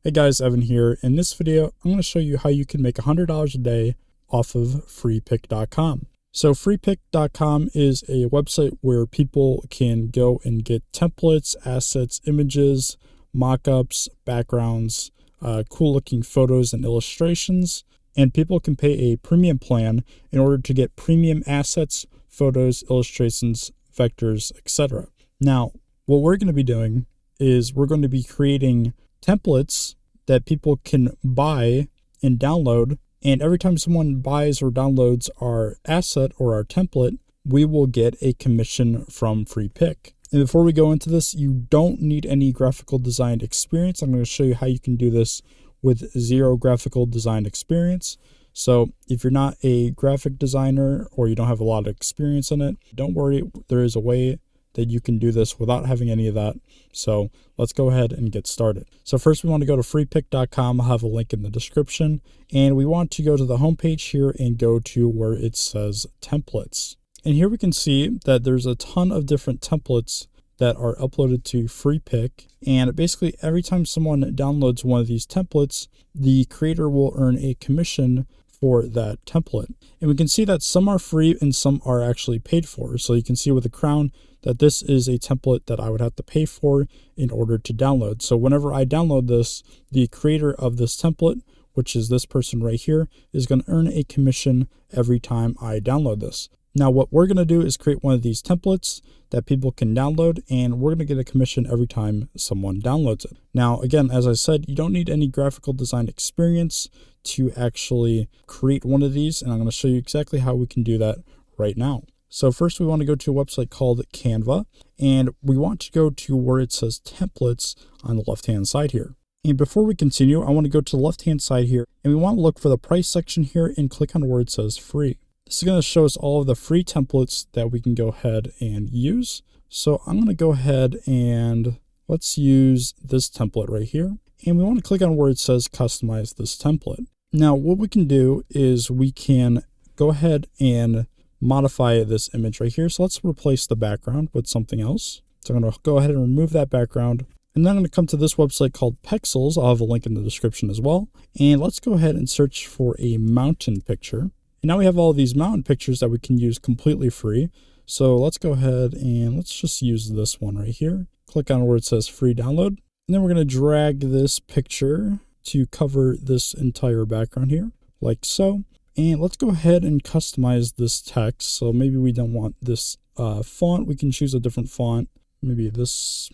Hey guys, Evan here. In this video, I'm going to show you how you can make $100 a day off of Freepik.com. So Freepik.com is a website where people can go and get templates, assets, images, mockups, backgrounds, cool looking photos and illustrations, and people can pay a premium plan in order to get premium assets, photos, illustrations, vectors, etc. Now, what we're going to be doing is we're going to be creating templates that people can buy and download, and every time someone buys or downloads our asset or our template, we will get a commission from Freepik. And before we go into this, you don't need any graphical design experience. I'm going to show you how you can do this with zero graphical design experience. So if you're not a graphic designer or you don't have a lot of experience in it, don't worry, there is a way that you can do this without having any of that. So let's go ahead and get started. So first we want to go to freepik.com. I'll have a link in the description, and we want to go to the homepage here and go to where it says templates. And here we can see that there's a ton of different templates that are uploaded to Freepik. And basically every time someone downloads one of these templates, the creator will earn a commission for that template. And we can see that some are free and some are actually paid for. So you can see with the crown that this is a template that I would have to pay for in order to download. So whenever I download this, the creator of this template, which is this person right here, is going to earn a commission every time I download this. Now what we're going to do is create one of these templates that people can download, and we're going to get a commission every time someone downloads it. Now again, as I said, you don't need any graphical design experience to actually create one of these, and I'm going to show you exactly how we can do that right now. So first we want to go to a website called Canva, and we want to go to where it says templates on the left hand side here. And before we continue, I want to go to the left hand side here, and we want to look for the price section here and click on where it says free. This is going to show us all of the free templates that we can go ahead and use. So I'm going to go ahead and let's use this template right here. And we want to click on where it says customize this template. Now what we can do is we can go ahead and modify this image right here. So let's replace the background with something else. So I'm going to go ahead and remove that background. And then I'm going to come to this website called Pexels. I'll have a link in the description as well. And let's go ahead and search for a mountain picture. And now we have all these mountain pictures that we can use completely free. So let's go ahead and let's just use this one right here. Click on where it says free download. And then we're going to drag this picture to cover this entire background here, like so. And let's go ahead and customize this text. So maybe we don't want this font. We can choose a different font. Maybe let's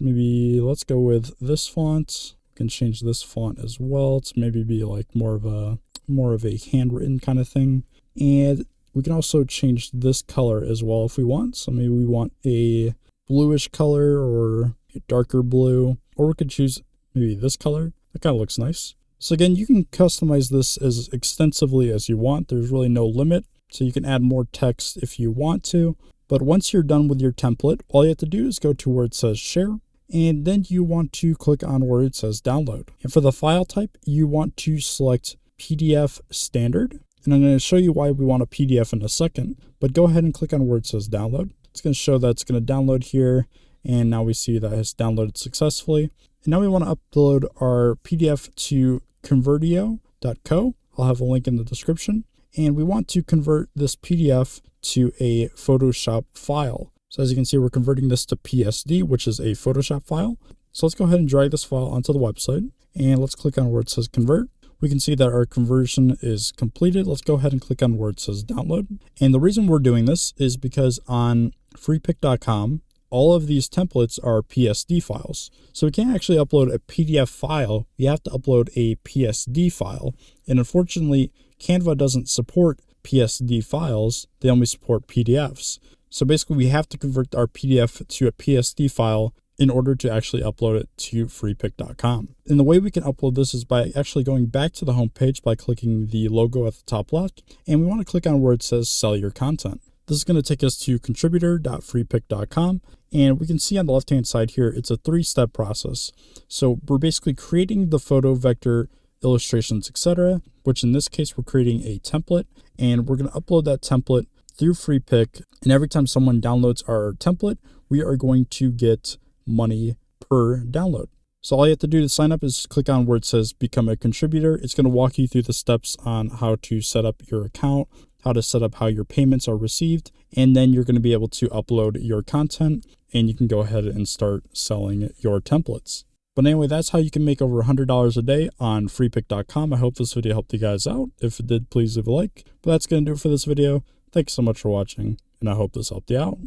go with this font. We can change this font as well to maybe be like more of a handwritten kind of thing. And we can also change this color as well if we want. So maybe we want a bluish color or a darker blue, or we could choose maybe this color. That kind of looks nice. So again, you can customize this as extensively as you want. There's really no limit. So you can add more text if you want to. But once you're done with your template, all you have to do is go to where it says share. And then you want to click on where it says download. And for the file type, you want to select PDF standard. And I'm going to show you why we want a PDF in a second. But go ahead and click on where it says download. It's going to show that it's going to download here. And now we see that it's downloaded successfully. And now we want to upload our PDF to convertio.co. I'll have a link in the description. And we want to convert this PDF to a Photoshop file. So as you can see, we're converting this to PSD, which is a Photoshop file. So let's go ahead and drag this file onto the website. And let's click on where it says convert. We can see that our conversion is completed. Let's go ahead and click on where it says download. And the reason we're doing this is because on freepik.com, all of these templates are PSD files. So we can't actually upload a PDF file. We have to upload a PSD file. And unfortunately, Canva doesn't support PSD files. They only support PDFs. So basically we have to convert our PDF to a PSD file in order to actually upload it to freepik.com. And the way we can upload this is by actually going back to the home page by clicking the logo at the top left. And we want to click on where it says sell your content. This is going to take us to contributor.freepik.com, and we can see on the left hand side here, it's a 3-step process. So we're basically creating the photo, vector, illustrations, etc., which in this case, we're creating a template, and we're going to upload that template through Freepik. And every time someone downloads our template, we are going to get money per download. So all you have to do to sign up is click on where it says become a contributor. It's going to walk you through the steps on how to set up your account, how to set up how your payments are received, and then you're going to be able to upload your content and you can go ahead and start selling your templates. But anyway, that's how you can make over $100 a day on Freepik.com. I hope this video helped you guys out. If it did, please leave a like. But that's going to do it for this video. Thanks so much for watching, and I hope this helped you out.